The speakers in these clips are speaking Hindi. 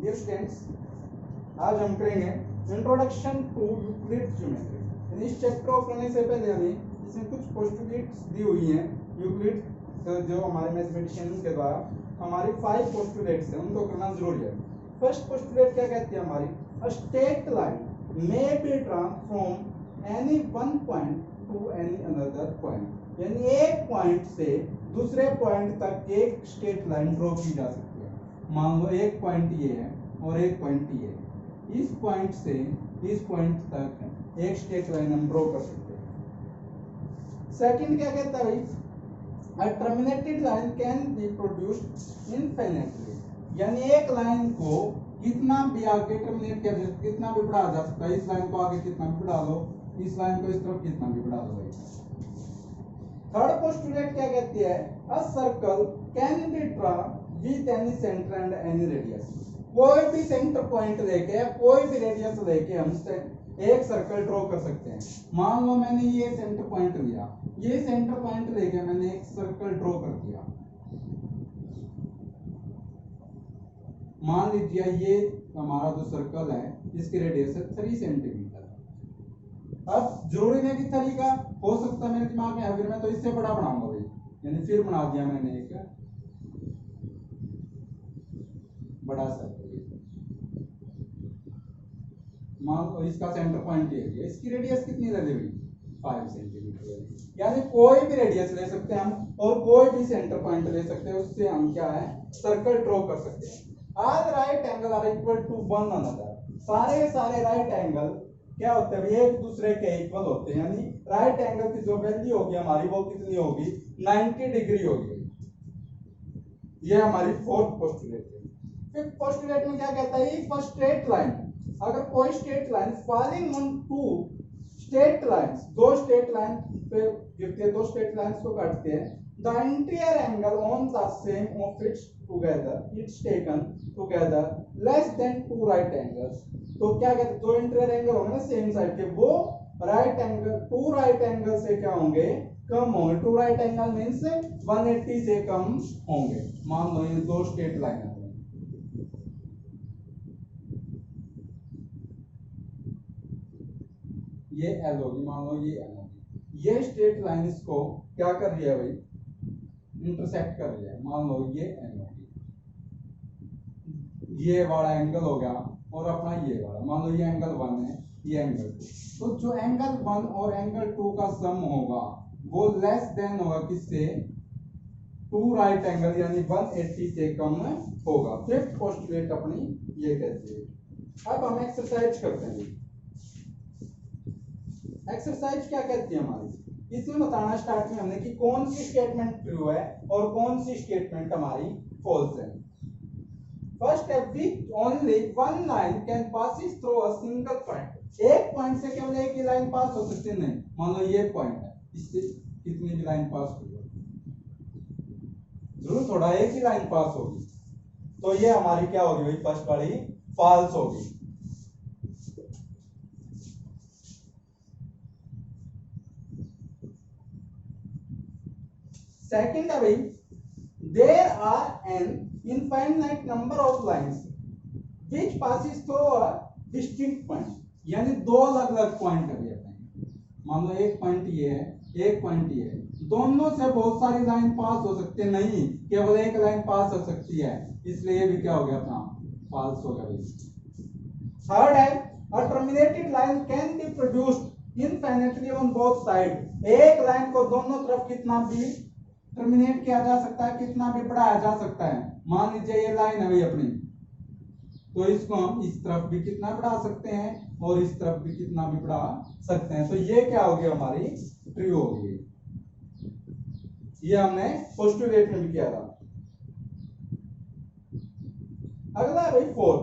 डियर स्टूडेंट्स, आज हम करेंगे इंट्रोडक्शन टू यूक्लिड ज्योमेट्री। इस चैप्टर को करने से पहले हमें इसमें कुछ पोस्टुलेट्स दी हुई हैं। यूक्लिड जो हमारे मैथमेटिशियन के द्वारा हमारी 5 पोस्टुलेट्स हैं, उनको करना जरूरी है। फर्स्ट पोस्टुलेट क्या कहती है हमारी, a straight line may be drawn from any one point two any another point, यानी एक पॉइंट से दूसरे पॉइंट तक एक स्ट्रेट लाइन ड्रॉ की जा सकती है। मान लो एक पॉइंट ये है और एक पॉइंट ये है, इस पॉइंट से इस पॉइंट तक एक स्ट्रेट लाइन हम ड्रॉ कर सकते हैं। सेकंड क्या कहता है भाई, a terminated line can be produced infinitely, यानी एक लाइन को कितना भी आगे टर्मिनेट किया जा सकता है, कितना भी बढ़ाया जा सकता है। इस लाइन को आगे कितना भी बढ़ा लो, इस लाइन को इस तरफ कितना भी बढ़ा लो भाई। थर्ड पोस्टुलेट क्या कहती है, a circle can be drawn with any centre and any radius, कोई भी सेंटर पॉइंट लेके कोई भी रेडियस लेके हम एक सर्कल ड्रॉ कर सकते हैं। मान लो मैंने ये सेंटर पॉइंट लिया, ये सेंटर पॉइंट लेके मैंने एक सर्कल ड्रॉ कर दिया। मान लीजिए ये हमारा जो सर्कल है इसकी रेडियस है 3 सेंटीमीटर। अब जरूरी नहीं कि 3 का हो सकता है, मेरे दिमाग में फिर मैं तो इससे बड़ा बनाऊंगा भाई, यानी फिर बना दिया मैंने एक बड़ा सर्कल। मान लो इसका सेंटर पॉइंट ये है, इसकी रेडियस कितनी ले ली 5 सेंटीमीटर, यानी कोई भी रेडियस ले सकते हैं हम और कोई भी सेंटर पॉइंट ले सकते हैं, उससे हम क्या है सर्कल ड्रॉ कर सकते हैं। All right angle are equal to one another, सारे राइट एंगल क्या होते हैं, एक दूसरे के इक्वल होते हैं, यानी राइट एंगल की जो वैल्यू होगी हमारी वो कितनी होगी 90 डिग्री होगी। ये हमारी फोर्थ पोस्टुलेट है। फिफ्थ पोस्टुलेट में क्या कहता है, इफ अ स्ट्रेट लाइन, अगर कोई straight line falling on two straight lines, दो स्ट्रेट लाइन पे गिरते हैं, दो स्ट्रेट लाइंस को काटते हैं, the interior angle on the same of its together, it's taken together less than two right angles. तो क्या कहते हैं, दो इंटीरियर एंगल होंगे ना सेम साइड के, वो right angle two right angle से क्या होंगे, कम होंगे। टू राइट एंगल मींस 180 से कम होंगे। मान लो ये दो स्ट्रेट लाइन है, ये एल होगी, मान लो ये एल होगी, ये स्ट्रेट लाइन इसको क्या कर रही है भाई, इंटरसेक्ट कर रही है। मान लो ये एल होगी, ये वाला एंगल हो गया और अपना ये वाला, मान लो ये एंगल 1 है, ये एंगल 2। तो जो एंगल 1 और एंगल 2 का सम होगा वो लेस देन होगा किससे, टू राइट एंगल, यानी 180 से कम होगा। फिफ्थ पोस्टुलेट अपनी ये कहती है। अब हम एक्सरसाइज करते हैं। एक्सरसाइज क्या कहती है हमारी, इसमें बताना स्टार्ट में हमने कि कौन सी स्टेटमेंट ट्रू है और कौन सी स्टेटमेंट हमारी फॉल्स है। फर्स्ट है, which only one line can passes through a single point, एक पॉइंट से केवल एक ही लाइन पास हो सकती है। नहीं, मान लो ये पॉइंट है, इससे कितनी भी लाइन पास होगी, जरूर थोड़ा एक ही लाइन पास होगी, तो ये हमारी क्या होगी भाई, फर्स्ट वाली फॉल्स होगी। सेकंड है भाई, there are an infinite number of lines which passes through a distinct point, यानी दो अलग अलग पॉइंट है अपने। मान लो एक पॉइंट ये है, एक पॉइंट ये है, दोनों से बहुत सारी लाइन पास हो सकते नहीं, केवल एक लाइन पास हो सकती है, इसलिए ये भी क्या हो गया अपना फॉल्स हो गया भाई। थर्ड है, a terminated line can be produced infinitely on both side, एक लाइन को दोनों तरफ कितना भी टर्मिनेट किया जा सकता है, कितना भी बढ़ाया जा सकता है। मान लीजिए ये लाइन है भाई अपनी, तो इसको हम इस तरफ भी कितना बढ़ा सकते हैं और इस तरफ भी कितना भी बढ़ा सकते हैं। तो ये क्या होगी हमारी ट्रू होगी। ये हमने पोस्टुलेट में भी किया था। अगला है भाई fourth,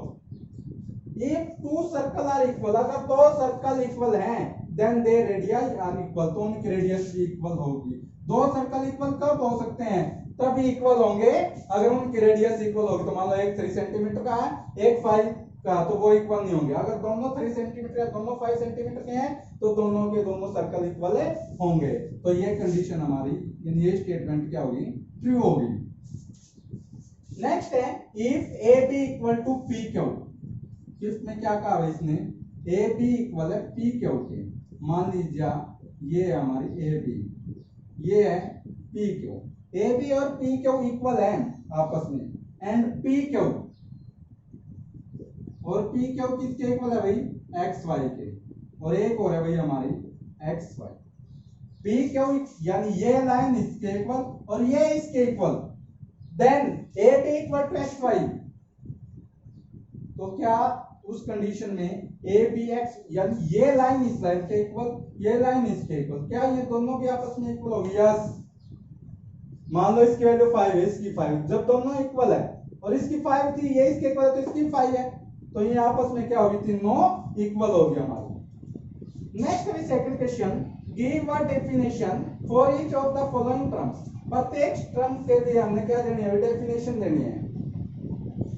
if two circle are equal, अगर दो सर्कल इक्वल हैं then their radius are equal, तो उनकी रेडियस भी इक्वल होगी। दो सर्कल इक्वल कब हो सकते हैं, तभी इक्वल होंगे अगर उनकी रेडियस इक्वल होगी। तो मान लो एक 3 सेंटीमीटर का है, एक 5 का, तो वो इक्वल नहीं होंगे। अगर दोनों 3 सेंटीमीटर या दोनों 5 सेंटीमीटर के हैं तो दोनों के दोनों सर्कल इक्वल होंगे। तो ये कंडीशन हमारी, यानी ये स्टेटमेंट क्या होगी, ट्रू होगी। नेक्स्ट है if A B equal to P Q, इसमें क्या कहा है इसने, ए बी इक्वल है पी क्यू के। मान लीजिए ये है हमारी ए बी, ये है पी क्यू, ए बी और पी क्यू इक्वल है आपस में, एंड पी क्यू और पी क्यू किसके इक्वल है भाई, एक्स वाई के, और एक और है भाई हमारी एक्स वाई। पी क्यू यानी ये लाइन इसके इक्वल और ये इसके equal, then A B equal to X Y. तो क्या उस कंडीशन में ए बी एक्स यानी ये लाइन इस लाइन के इक्वल, ये लाइन इसके इक्वल, क्या ये दोनों भी आपस में इक्वल होगी? यस। मान लो इसकी वैल्यू 5 है, इसकी 5, जब दोनों इक्वल है और इसकी 5 थी, ये इसके इक्वल है तो इसकी 5 है, तो ये आपस में क्या होगी, तीनों इक्वल होगी हमारी। नेक्स्ट है second question, give a definition for each of the following terms. प्रत्येक टर्म के लिए हमने क्या देनी है, डेफिनेशन देनी है।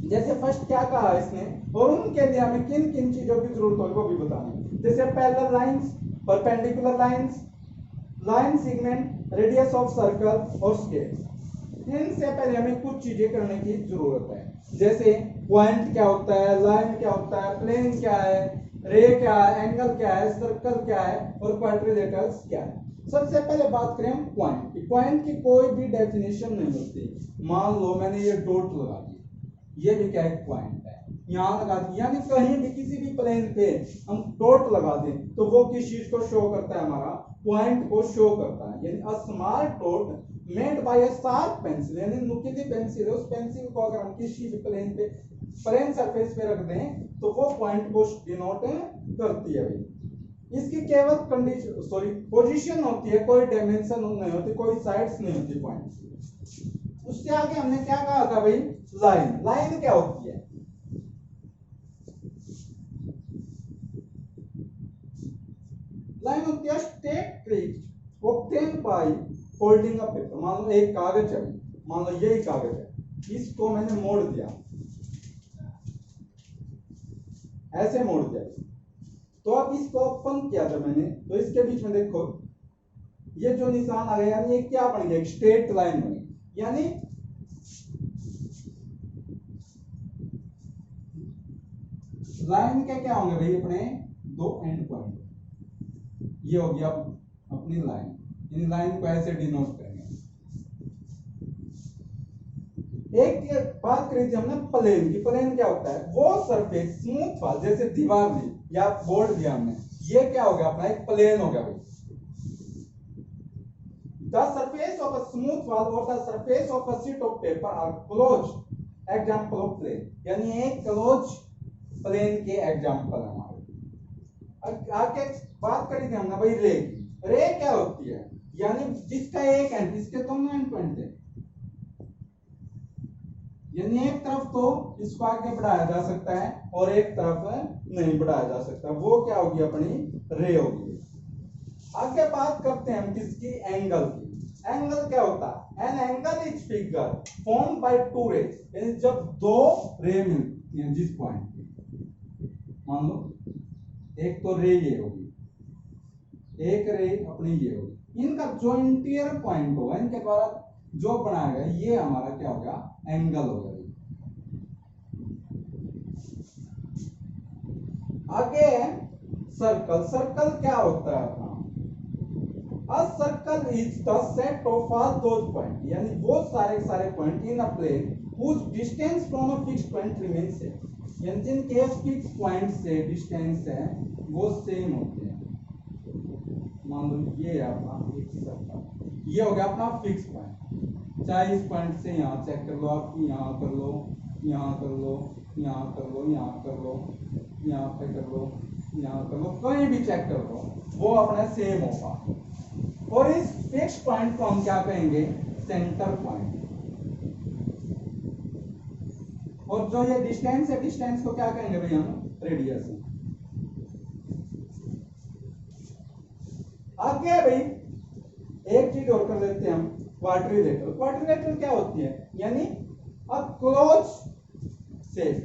जैसे फर्स्ट क्या कहा इसने, और उनके लिए हमें किन किन चीजों की जरूरत होगी वो भी बताना है। जैसे parallel lines, perpendicular lines, line segment, radius of circle और स्केल। इनसे पहले हमें कुछ चीजें करने की जरूरत है। जैसे पॉइंट क्या होता है, लाइन क्या होता है, प्लेन क्या है, रे क्या है, एंगल क्या है, सर्कल क्या है और क्वाड्रिलेटरल्स क्या है। सबसे पहले बात करें हम पॉइंट की। पॉइंट की कोई भी डेफिनेशन नहीं होती। मान लो मैंने ये डॉट लगा दिया, ये भी क्या एक पॉइंट है, यहां लगा दिया, यानी कहीं भी किसी भी प्लेन पे हम डॉट लगा दें तो वो किस चीज को शो करता है, हमारा पॉइंट को शो करता है। यानी a small dot made by a sharp pencil, यानी नुकीली पेंसिल है, उस पेंसिल को अगर हम किसी भी प्लेन पे, प्लेन सरफेस पे रख दें तो वो पॉइंट को डिनोट करती है भाई। इसकी केवल कंडीशन पोजीशन होती है, कोई डायमेंशन नहीं होती, कोई साइड्स नहीं होती पॉइंट। उससे आगे हमने क्या कहा था भाई, लाइन। लाइन क्या होती है, लाइन होती है straight trees obtain by folding a paper. मान लो एक कागज है, मान लो ये कागज है, इसको मैंने मोड़ दिया, ऐसे मोड़ दिया, तो अब इसको ओपन किया था मैंने, तो इसके बीच में देखो ये जो निशान आ गया, यानी ये क्या बन गया, एक स्ट्रेट लाइन बन गई। यानी लाइन के क्या होंगे भाई, अपने दो एंड पॉइंट। ये हो गया अपनी लाइन, इन लाइन को ऐसे डिनोट करेंगे। एक बात करी थी हमने प्लेन की। प्लेन क्या होता है, वो सरफेस स्मूथ वाल, जैसे दीवार दी या बोर्ड दिया हमने, ये क्या हो गया अपना एक प्लेन हो गया भाई। The surface of a smooth wall और the surface of a sheet of paper are close example of plane. यानी एक क्लोज प्लेन के एग्जांपल हमारे। आगे बात करी थी हमने भाई रे की। रे क्या होती है, यानी जिसका एक एंड, इसके दोनों एंड पॉइंट है, यानी एक तरफ तो इसको आगे बढ़ाया जा सकता है और एक तरफ नहीं बढ़ाया जा सकता, वो क्या होगी, अपनी रे होगी। आगे बात करते हैं हम किसकी, एंगल की। एंगल क्या होता है, an angle is figure formed by two rays. यानी जब दो रे मिलती हैं जिस पॉइंट पे, मान लो एक तो रे ये होगी, एक रे अपनी ये होगी, इनका जो इंटीरियर पॉइंट होगा, इनके द्वारा जो बनाया गया, ये हमारा क्या होगा, एंगल हो गया। आगे सर्कल। सर्कल क्या होता है अपना, a circle is the set of all those point, यानी वो सारे point in a plane whose distance from a fixed point remains same, यानी जिनके फिक्स पॉइंट से डिस्टेंस है वो सेम होते हैं। मान लो ये अपना एक सर्कल, ये हो गया अपना फिक्स पॉइंट। चाहे इस पॉइंट से यहाँ चेक कर लो, आप यहाँ कर लो, यहाँ कर लो, यहाँ कर लो, यहाँ कर लो, यहाँ पे कर लो, यहाँ कर लो, कहीं भी चेक कर लो, वो अपना सेम होगा। और इस फिक्स पॉइंट को हम क्या कहेंगे, सेंटर पॉइंट। और जो ये डिस्टेंस है, डिस्टेंस को क्या कहेंगे भैया हम, रेडियस। आगे भाई एक चीज और कर लेते हैं हम, क्वाड्रिलेटरल। क्वाड्रिलेटरल क्या होती है, यानी a close shape,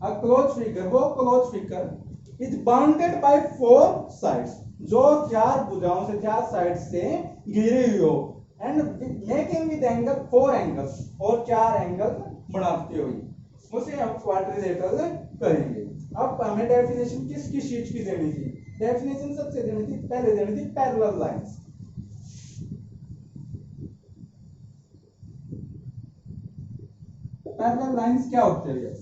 a close figure, वो close figure is bounded by four sides, जो चार भुजाओं से, चार साइड से घिरी हुई हो, and making with angle four angles, और चार एंगल बढ़ाते हुए, उसे हम क्वाड्रिलेटरल कहेंगे। अब हमें डेफिनेशन किस चीज की देनी थी? डेफिनेशन सबसे देनी थी, पहले देनी थी पैरेलल लाइंस। पैरेलल लाइंस क्या होते हैं?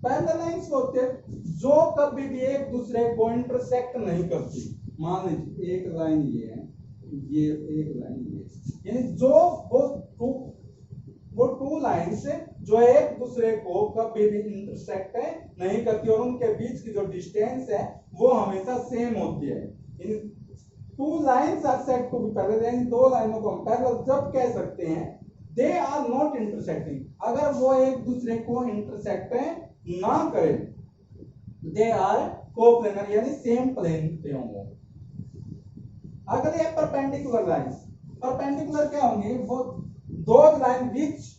पैरेलल लाइंस होते हैं जो कभी भी एक दूसरे को इंटरसेक्ट नहीं करती। मान लीजिए एक लाइन ये है, ये एक लाइन ये, यानी जो वो टू लाइंस जो एक दूसरे को कभी भी इंटरसेक्ट नहीं करती और उनके बीच की जो डिस्टेंस है वो हमेशा सेम होती है। In two lines are said to be parallel, यानी दो लाइनों को हम पैरेलल जब कह सकते हैं दे आर नॉट इंटरसेक्टिंग, अगर वो एक दूसरे को इंटरसेक्ट ना करें, दे आर कोप्लेनर यानी सेम प्लेन पे होंगे। अगले है परपेंडिकुलर लाइंस। परपेंडिकुलर क्या होंगे? वो दो line which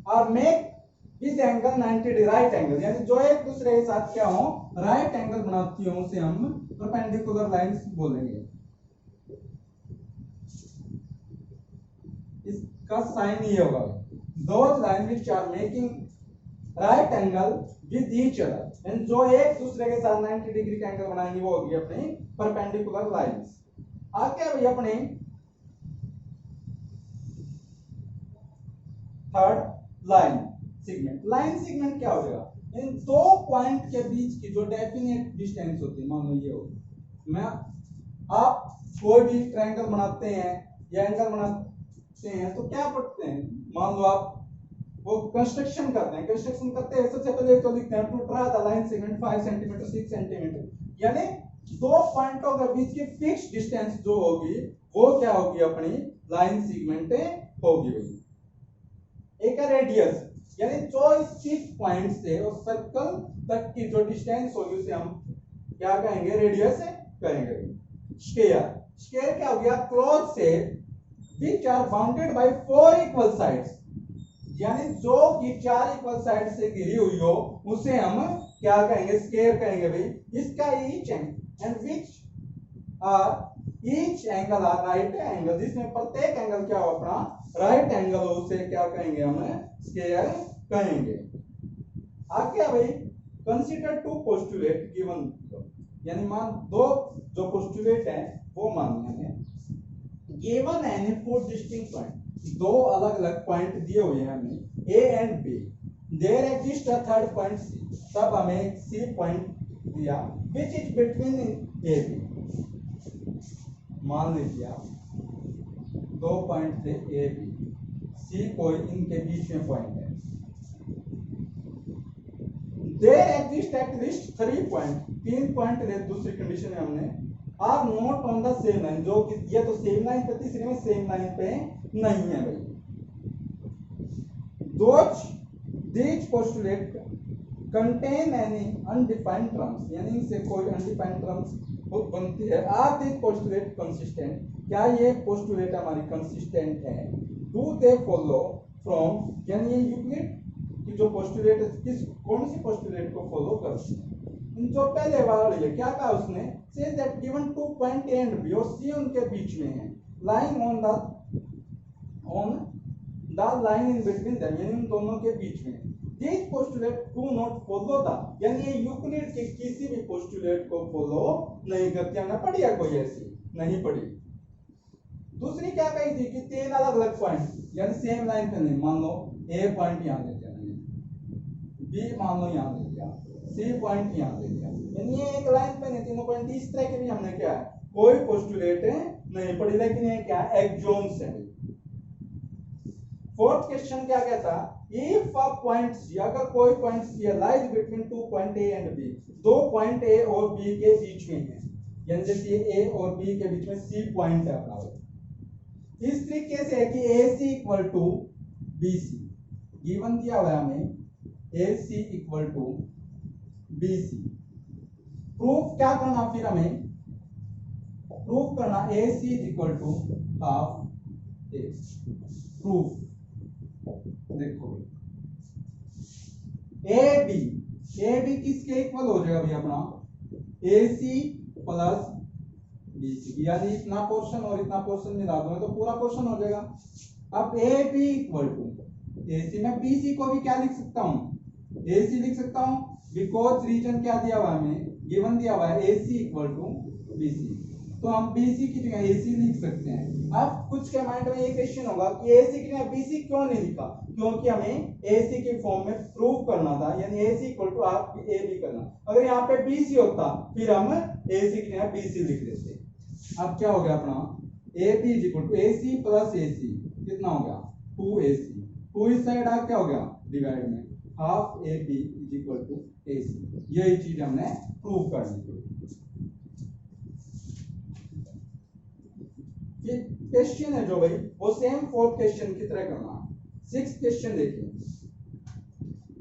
are make with angle 90 degree, right angle, यानी जो एक दूसरे के साथ क्या हो राइट एंगल बनाती हो उसे हम परपेंडिकुलर लाइंस बोलेंगे। इसका साइन ये होगा, दो line which are making right angle with each other, यानी जो एक दूसरे के साथ 90 डिग्री का एंगल बनाएंगे वो होगी अपनी परपेंडिकुलर लाइंस। आगे भाई अपने third line segment. Line segment क्या हो जाएगा? इन दो पॉइंट के बीच की जो डेफिनेट डिस्टेंस होती है, मान लो ये हो, मैं आप कोई भी ट्रायंगल बनाते हैं या एंगल बनाते हैं तो क्या पढ़ते हैं? मान लो आप वो कंस्ट्रक्शन करते हैं, कंस्ट्रक्शन करते हैं सबसे पहले तो लिखते हैं to draw the line segment 5 centimetre 6 centimetre, यानी दो पॉइंटों के बीच की फिक्स डिस्टेंस जो होगी वो क्या होगी? अपनी लाइन सेगमेंट होगी। एक है रेडियस, यानी जो इस पॉइंट से और सर्कल तक की जो डिस्टेंस होगी उसे हम क्या कहेंगे? रेडियस कहेंगे। स्क्वायर, स्क्वायर क्या हो गया? क्लोज से which are bounded by 4 equal sides, यानी जो कि 4 इक्वल साइड से घिरी हुई हो उसे हम क्या कहेंगे? स्क्वायर कहेंगे भाई। इसका each and which are each angle are right angle, जिसमें प्रत्येक एंगल क्या हो अपना राइट एंगल हो उसे क्या कहेंगे? हम स्क्वायर कहेंगे। आगे भाई कंसीडर टू पोस्टुलेट गिवन, यानी मान दो जो पोस्टुलेट है वो मानने हैं given any four distinct point, दो अलग अलग पॉइंट दिए हुए हैं हमें A and B, there exist a third point C, तब हमें सी पॉइंट दिया which is between A B. मान लीजिए आप दो पॉइंट थे ए बी, सी कोई इनके बीच में पॉइंट है, there exist at least 3 point, 3 point ले दूसरी कंडीशन में हमने are not on the same line, जो कि ये तो सेम लाइन पे, तीसरे में सेम लाइन पे नहीं है भाई। Though these postulate contain any undefined terms, यानी इनसे कोई अनडिफाइंड टर्म्स बनती है। आर दीज पोस्टुलेट कंसिस्टेंट, क्या ये पोस्टुलेट हमारी कंसिस्टेंट है? डू दे फॉलो फ्रॉम, यानी ये यूक्लिड की जो पोस्टुलेट किस कौन सी पोस्टुलेट को फॉलो करती है? जो पहले वाला क्या कहा उसने? says that given 2 point A and B और C उनके बीच में है, lying on the line in between them, यानी उन दोनों के बीच में। These postulates do not follow the, यानी ये यूक्लिड के किसी भी पोस्टुलेट को फॉलो नहीं करती। ना पढ़ी है कोई ऐसी? नहीं पढ़ी। दूसरी क्या कही थी कि 3 अलग अलग पॉइंट, यानी सेम लाइन पे नहीं, मान लो A पॉइंट यहाँ ले लिया, B मान लो यहाँ ले लिया, C पॉइंट यहाँ ले लिया, यानी ये एक लाइन पे नहीं, तीनों पॉइंट। इस तरह के भी हमने क्या है कोई पोस्टुलेट नहीं पढ़ी, लेकिन ये क्या एक्सोम्स है। फोर्थ क्वेश्चन क्या कहता? इफ अ पॉइंट C, अगर कोई point C lies between 2 point A and B, दो पॉइंट A और B के बीच में है, यानी जैसे A और B के बीच में C पॉइंट है अपना, इस तरीके से है कि AC equal to BC, given दिया हुआ है हमें AC equal to BC। Proof क्या करना? फिर हमें प्रूफ करना AC equal to half A। Proof देखो AB किसके इक्वल हो जाएगा भैया? अपना AC प्लस BC, यानी इतना पोर्शन और इतना पोर्शन मिला दो तो पूरा पोर्शन हो जाएगा। अब AB इक्वल टू AC में BC को भी क्या लिख सकता हूँ, AC लिख सकता हूँ, बिकॉज रीजन क्या दिया हुआ है हमें, गिवन दिया हुआ है AC इक्वल टू BC, तो हम BC की जगह AC लिख सकते हैं। अब कुछ के माइंड में ये क्वेश्चन होगा कि AC की जगह BC क्यों नहीं लिखा, क्योंकि हमें AC के फॉर्म में प्रूव करना था, यानी AC इक्वल टू आप AB करना। अगर यहाँ पे BC होता फिर हम AC की जगह BC लिख देते। अब क्या हो गया अपना, AB is equal to AC plus AC कितना हो गया 2AC, 2 इस साइड आ क्या हो गया डिवाइड में, half AB is equal to AC। यही चीज हमने प्रूव करनी थी। ये क्वेश्चन है जो भाई वो सेम फोर्थ क्वेश्चन की तरह करना है। सिक्स्थ क्वेश्चन देखिए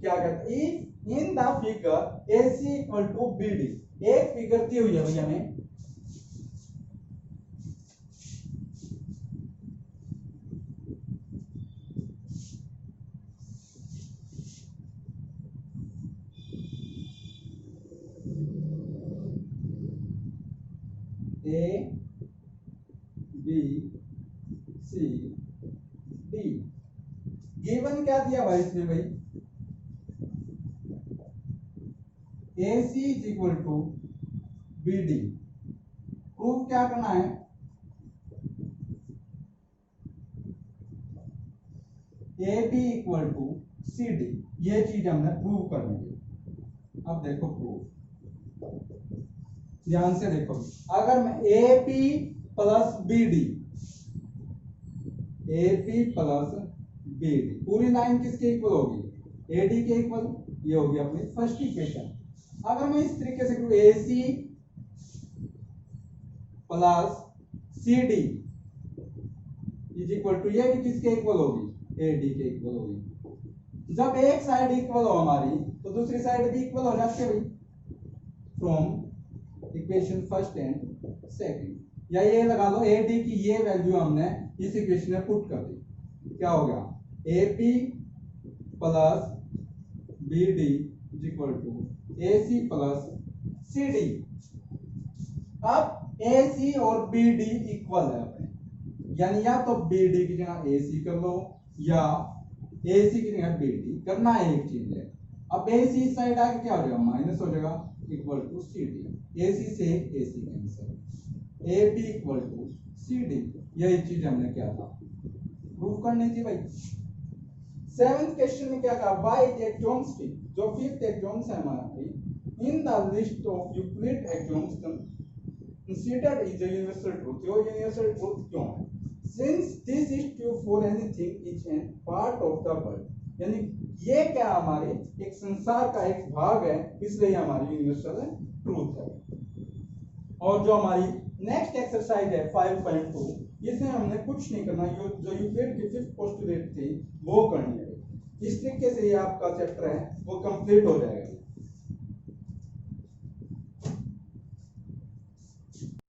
क्या कहता है, if in the figure AC equal to BD, एक फिगर दी हुई है भैया हमें, A B C D, given क्या दिया भाई इसमें भाई, AC is equal to BD, proof क्या करना है, AB इक्वल टू CD, ये चीज हमने प्रूव करनी है। अब देखो प्रूफ, ध्यान से देखो, अगर मैं AP plus BD, AP plus BD पूरी लाइन किसके इक्वल होगी, AD के इक्वल, ये होगी अपनी फर्स्ट इक्वेशन। अगर मैं इस तरीके से करूं AC plus CD is equal to, ये भी किसके इक्वल होगी, AD के इक्वल होगी। जब एक साइड इक्वल हो हमारी तो दूसरी साइड भी इक्वल हो जाती है भाई, from equation first and second, या ये लगा लो AD की ये वैल्यू हमने इस इक्वेशन में पुट कर दी, क्या हो गया AP plus BD is equal to AC plus CD। अब AC और BD इक्वल है अपने, यानी या तो BD की जगह AC कर लो या AC की जगह BD, करना है एक चीज है। अब AC इस साइड आके क्या हो जाएगा, माइनस हो जाएगा, इक्वल टू CD, AC से AC cancel, AB equal to CD, यही चीज हमने क्या था प्रूव करनी थी भाई। सेवेंथ क्वेश्चन में क्या कहा, बाय एक्सॉम्स की जो फिफ्थ एक्सॉम्स है हमारा भाई, in the list of Euclid axioms considered is a universal truth, यो यूनिवर्सल ट्रूथ क्यों है, since this is true for anything is an part of the world, यानी ये क्या हमारे एक संसार का एक भाग है, इसलिए हमारी यूनिवर्सल ट्रूथ है। और जो हमारी नेक्स्ट एक्सरसाइज है 5.2, इसमें हमने कुछ नहीं करना, जो यूक्लिड की फिफ्थ पोस्टुलेट थी वो करनी है। इस तरीके से ये आपका चैप्टर है वो कंप्लीट हो जाएगा।